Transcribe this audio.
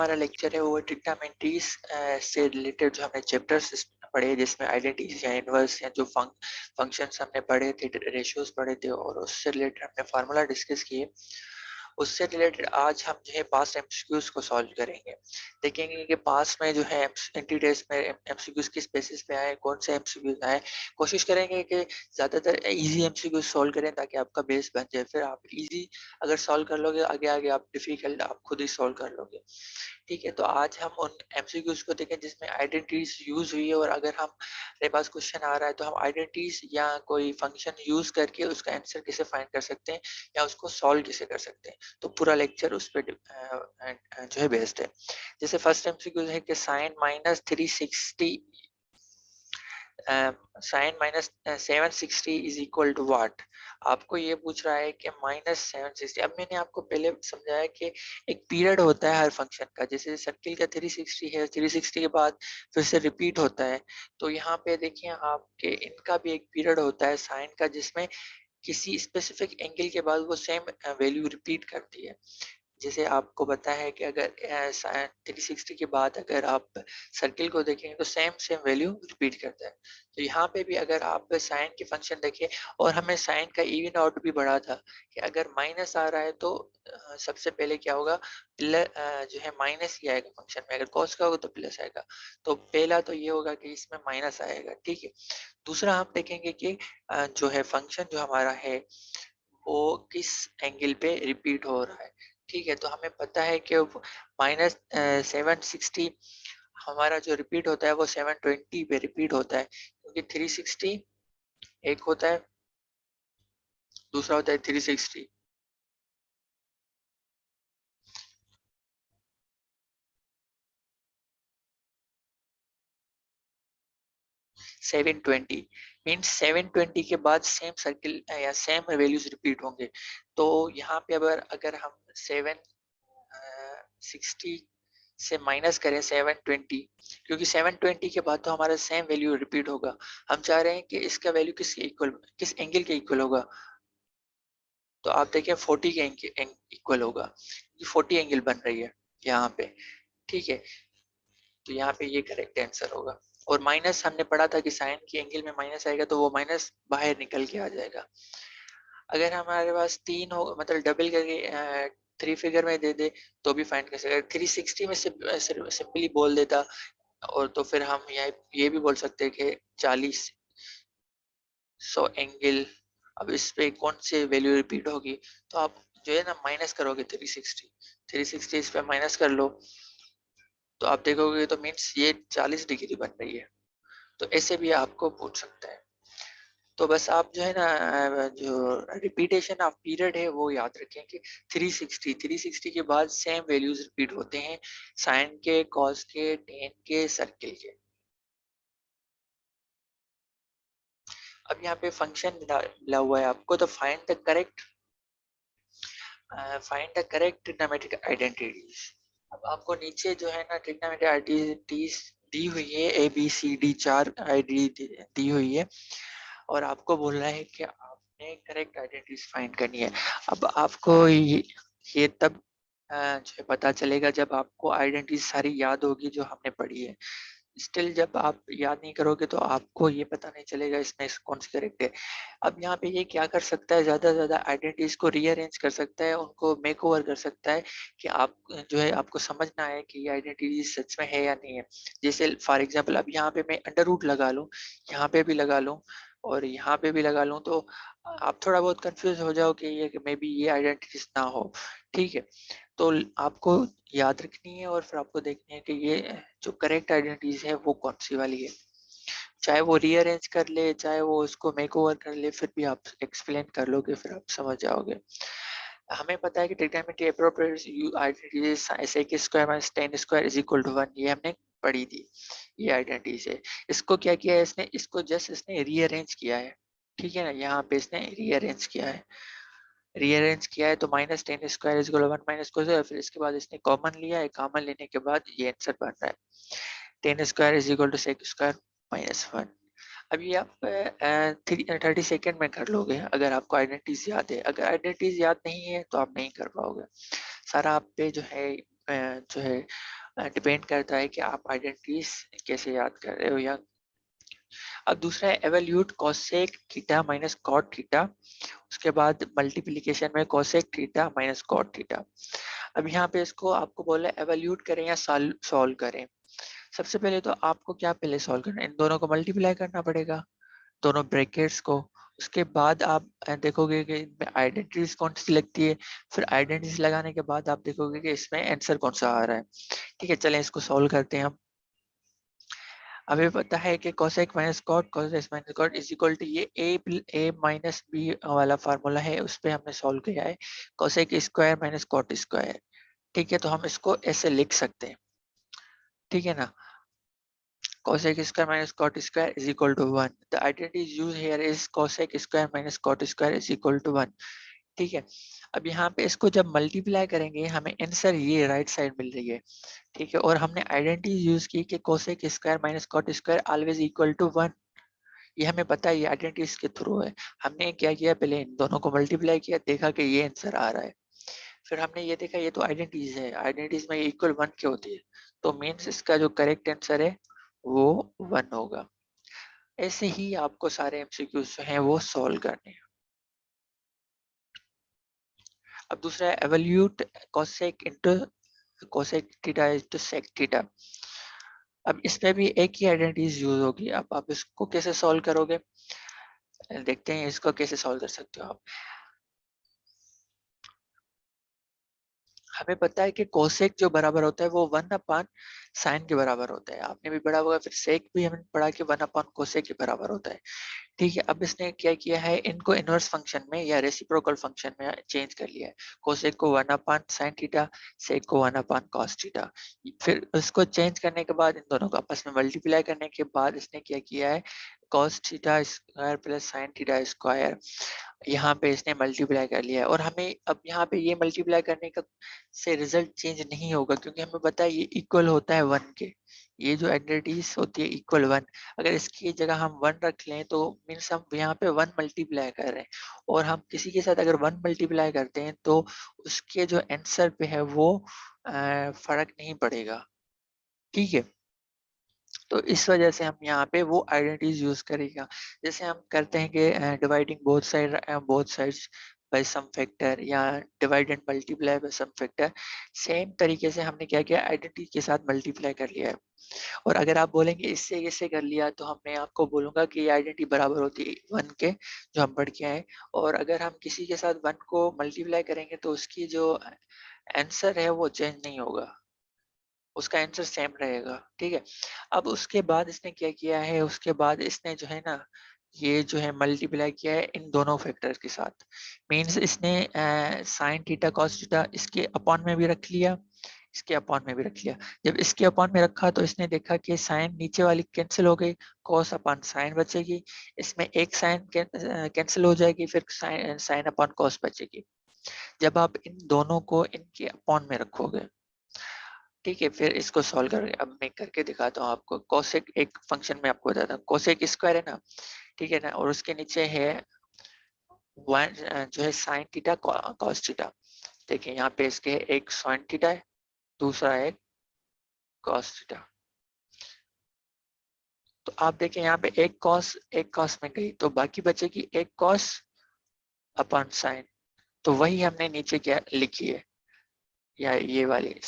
हमारा लेक्चर है वो ट्रिग्नोमेट्रीज से रिलेटेड जो हमने चैप्टर्स पढ़े जिसमें आइडेंटिटीज या इनवर्स या जो फंक्शंस हमने पढ़े थे, रेशियोज पढ़े थे और उससे रिलेटेड हमने फार्मूला डिस्कस किए। उससे रिलेटेड आज हम जो है पास्ट एमसीक्यूज को सॉल्व करेंगे। देखेंगे कि पास्ट में जो है एंटिटीज में एमसीक्यूज किस बेसिस पे आए, कौन से एमसीक्यूज आए। कोशिश करेंगे कि ज्यादातर इजी एमसीक्यूज सॉल्व करें ताकि आपका बेस बन जाए। फिर आप इजी अगर सॉल्व कर लोगे आगे आगे आप डिफिकल्ट आप खुद ही सॉल्व कर लोगे। ठीक है, तो आज हम उन एमसीक्यूज को देखें जिसमें आइडेंटिटीज यूज हुई है और अगर हम मेरे पास क्वेश्चन आ रहा है तो हम आइडेंटिटीज या कोई फंक्शन यूज करके उसका आंसर कैसे फाइंड कर सकते हैं या उसको सॉल्व कैसे कर सकते हैं। तो पूरा लेक्चर उस पर जो है बेस्ड है। जैसे फर्स्ट एमसीक्यू है कि sine minus 360 sine minus 760 is equal to what. आपको ये पूछ रहा है कि -760। अब मैंने आपको पहले समझाया कि एक पीरियड होता है हर फंक्शन का। जैसे सर्किल का 360 है, 360 के बाद फिर से रिपीट होता है। तो यहाँ पे देखिए आपके इनका भी एक पीरियड होता है साइन का जिसमें किसी स्पेसिफिक एंगल के बाद वो सेम वैल्यू रिपीट करती है। जैसे आपको पता है कि अगर 360 के बाद अगर आप सर्किल को देखेंगे तो सेम सेम वैल्यू रिपीट करता है। तो यहाँ पे भी अगर आप साइन के फंक्शन देखें और हमें साइन का इवन आउट भी बढ़ा था कि अगर माइनस आ रहा है तो सबसे पहले क्या होगा, जो है माइनस ही आएगा फंक्शन में। अगर कॉस का होगा तो प्लस आएगा। तो पहला तो ये होगा कि इसमें माइनस आएगा। ठीक है, दूसरा हम देखेंगे कि जो है फंक्शन जो हमारा है वो किस एंगल पे रिपीट हो रहा है। ठीक है, तो हमें पता है कि -760 हमारा जो रिपीट होता है वो 720 पे रिपीट होता है क्योंकि 360 एक होता है, दूसरा होता है 360। 720 मीन्स 720 के बाद सेम सर्किल या सेम वैल्यूज रिपीट होंगे। तो यहाँ पे अगर हम 760 से माइनस करें 720, क्योंकि 720 के बाद तो हमारा सेम वैल्यू रिपीट होगा। हम चाह रहे हैं कि इसका वैल्यू किस एंगल के इक्वल होगा। तो आप देखिए 40 के इक्वल होगा, 40 एंगल बन रही है यहाँ पे। ठीक है, तो यहाँ पे ये करेक्ट आंसर होगा। और माइनस हमने पढ़ा था कि साइन के एंगल में माइनस आएगा तो वो माइनस बाहर निकल के आ जाएगा। अगर हमारे पास तीन हो मतलब डबल करके थ्री फिगर में दे दे तो भी फाइंड कर सकते। 360 में सिंपली बोल देता और तो फिर हम यहाँ ये भी बोल सकते हैं कि 40 100 एंगल। अब इस पे कौन से वैल्यू रिपीट होगी, तो आप जो है ना माइनस करोगे 360 इस पे माइनस कर लो तो आप देखोगे तो मीन्स ये 40 डिग्री बन रही है। तो ऐसे भी आपको पूछ सकता है। तो बस आप जो है ना जो रिपीटेशन ऑफ पीरियड है वो याद रखें कि 360 के बाद सेम वैल्यूज रिपीट होते हैं, साइन के, कॉस के, टेन के, सर्किल के। अब यहाँ पे फंक्शन मिला हुआ है आपको, तो find the correct trigonometric identities. अब आपको नीचे जो है ना ट्रिग्नोमेट्रिक आइडेंटिटीज दी हुई है, A B C D 4 identity दी हुई है और आपको बोलना है कि आपने करेक्ट आइडेंटिटीज फाइंड करनी है। अब आपको ये तब जो है पता चलेगा जब आपको आइडेंटिटीज सारी याद होगी जो हमने पढ़ी है। स्टिल जब आप याद नहीं करोगे तो आपको ये पता नहीं चलेगा इसमें कौन सी करेक्ट है। अब यहाँ पे ये क्या कर सकता है, ज्यादा से ज्यादा आइडेंटिटीज को रीअरेंज कर सकता है, उनको मेक ओवर कर सकता है कि आप जो है आपको समझ ना आए कि ये आइडेंटिटी सच में है या नहीं है। जैसे फॉर एग्जाम्पल अब यहाँ पे मैं अंडर रूट लगा लूँ, यहाँ पे भी लगा लूँ और यहाँ पे भी लगा लूँ तो आप थोड़ा बहुत कंफ्यूज हो जाओ कि ये मे बी ये आइडेंटिटीज ना हो। ठीक है, तो आपको याद रखनी है और फिर आपको देखनी है कि ये जो करेक्ट आइडेंटिटीज है वो कौन सी वाली है। चाहे वो रीअरेंज कर ले, चाहे वो उसको मेक ओवर कर ले, फिर भी आप एक्सप्लेन कर लोगे फिर आप समझ जाओगे। हमें पता है कि trigonometry appropriate identities sec square minus tan square is equal to 1, ये हमने पढ़ी थी। ये आइडेंटिटीज है। इसको क्या किया है इसने, इसको जस्ट इसने रीअरेंज किया है। ठीक है ना, यहाँ पे इसने रीअरेंज किया है। रीअरेंज किया है तो minus ten square is equal 1 minus cos है, फिर इसके बाद इसने कॉमन लिया है, कॉमन लेने के बाद ये आंसर बन रहा है tan square is equal to sec square minus 1। अब ये आप 30 सेकेंड में कर लोगे अगर आपको आइडेंटिटीज याद है। अगर आइडेंटिटीज याद नहीं है तो आप नहीं कर पाओगे। सारा आप पे जो है जो है डिपेंड करता है कि आप आइडेंटिटीज कैसे याद कर रहे हो। या अब दूसरा है evaluate cosec theta minus cot theta, उसके बाद मल्टीप्लिकेशन में cosec theta minus cot theta. अब यहाँ पे इसको आपको बोला एवल्यूट करें या सॉल्व करें। सबसे पहले तो आपको क्या पहले सॉल्व करना है, इन दोनों को मल्टीप्लाई करना पड़ेगा, दोनों ब्रैकेट्स को। उसके बाद आप देखोगे कि इनमें आइडेंटिटीज कौन सी लगती है, फिर आइडेंटिटीज लगाने के बाद आप देखोगे कि इसमें आंसर कौन सा आ रहा है। ठीक है, चलें इसको सॉल्व करते हैं हम। हमें पता है कि cosec minus cot cosec minus cot is equal to ये ए माइनस बी वाला फार्मूला है, उस पर हमने सॉल्व किया है, cosec square minus cot square. ठीक है, तो हम इसको ऐसे लिख सकते हैं, ठीक है ना। cosec square minus cot square is equal to 1. The identity used here is cosec square minus cot square is equal to 1. ठीक है, अब यहाँ पे इसको जब मल्टीप्लाई करेंगे हमें आंसर ये राइट साइड मिल रही है। ठीक है, और हमने आइडेंटिटी यूज की कि cosec square minus cot square always equal to 1। ये हमें पता है, ये आइडेंटिटी इसके थ्रू है। हमने क्या किया, पहले इन दोनों को मल्टीप्लाई किया, देखा कि ये आंसर आ रहा है। फिर हमने ये देखा ये तो आइडेंटिटीज है, आइडेंटिटीज में इक्वल 1 के होती है, तो मीन्स इसका जो करेक्ट आंसर है वो 1 होगा। ऐसे ही आपको सारे एमसीक्यूज जो हैं वो सॉल्व करने हैं। अब दूसरा है evaluate cosec into cosec theta into sec theta. अब इसमें भी एक ही आइडेंटिटीज यूज होगी। अब आप इसको कैसे सॉल्व करोगे, देखते हैं इसको कैसे सॉल्व कर सकते हो आप। हमें पता है कि कोसेक जो बराबर होता है वो 1 अपान साइन के बराबर होता है, आपने भी पढ़ा होगा। फिर सेक भी हमने पढ़ा कि 1 अपान कोसेक के बराबर होता है। ठीक है, अब इसने क्या किया है, इनको इनवर्स फंक्शन में या रेसिप्रोकल फंक्शन में चेंज कर लिया है। कोसेक को 1 अपान साइन थीटा, सेक को 1 अपान कॉस थीटा। फिर उसको चेंज करने के बाद इन दोनों को आपस में मल्टीप्लाई करने के बाद इसने क्या किया है, cos theta square plus sine theta square यहाँ पे इसने मल्टीप्लाई कर लिया है। और हमें अब यहाँ पे ये मल्टीप्लाई करने का से रिजल्ट चेंज नहीं होगा, क्योंकि हमें पता है ये इक्वल होता है 1 के। ये जो आइडेंटिटीज होती है इक्वल 1, अगर इसकी जगह हम 1 रख लें तो मीन्स हम यहाँ पे 1 मल्टीप्लाई कर रहे हैं। और हम किसी के साथ अगर 1 मल्टीप्लाई करते हैं तो उसके जो आंसर पे है वो फर्क नहीं पड़ेगा। ठीक है, तो इस वजह से हम यहाँ पे वो आइडेंटिटीज यूज करेगा। जैसे हम करते हैं कि dividing both sides by some factor, या divide and multiply by some factor, same तरीके से हमने क्या किया, आइडेंटिटी के साथ मल्टीप्लाई कर लिया है। और अगर आप बोलेंगे इससे कैसे कर लिया, तो मैं आपको बोलूंगा कि ये आइडेंटिटी बराबर होती है 1 के, जो हम पढ़ के आए। और अगर हम किसी के साथ 1 को मल्टीप्लाई करेंगे तो उसकी जो आंसर है वो चेंज नहीं होगा, उसका आंसर सेम रहेगा। ठीक है, अब उसके बाद इसने क्या किया है, उसके बाद इसने जो है ना, ये जो है मल्टीप्लाई किया है इन दोनों फैक्टर्स के साथ। मींस इसने साइन थीटा कॉस थीटा इसके अपॉन में भी रख लिया, इसके अपॉन में भी रख लिया। जब इसके अपॉन में रखा तो इसने देखा कि साइन नीचे वाली कैंसिल हो गई, कॉस अपॉन साइन बचेगी, इसमें एक साइन कैंसिल हो जाएगी, फिर साइन साइन अपॉन कॉस बचेगी। जब आप इन दोनों को इनके अपॉन में रखोगे, ठीक है, फिर इसको सॉल्व करेंगे। अब मैं करके दिखाता हूँ आपको। कोसेक एक फंक्शन में आपको बताता हूँ, कोसेक स्क्वायर है ना, ठीक है ना, और उसके नीचे है 1 जो है साइन थीटा कॉस थीटा। देखिए यहाँ पे इसके एक साइन थीटा है, दूसरा है कॉस थीटा। तो आप देखिए यहाँ पे एक कॉस में गई, तो बाकी बचेगी एक कॉस अपॉन साइन। तो वही हमने नीचे क्या लिखी है, या ये वाली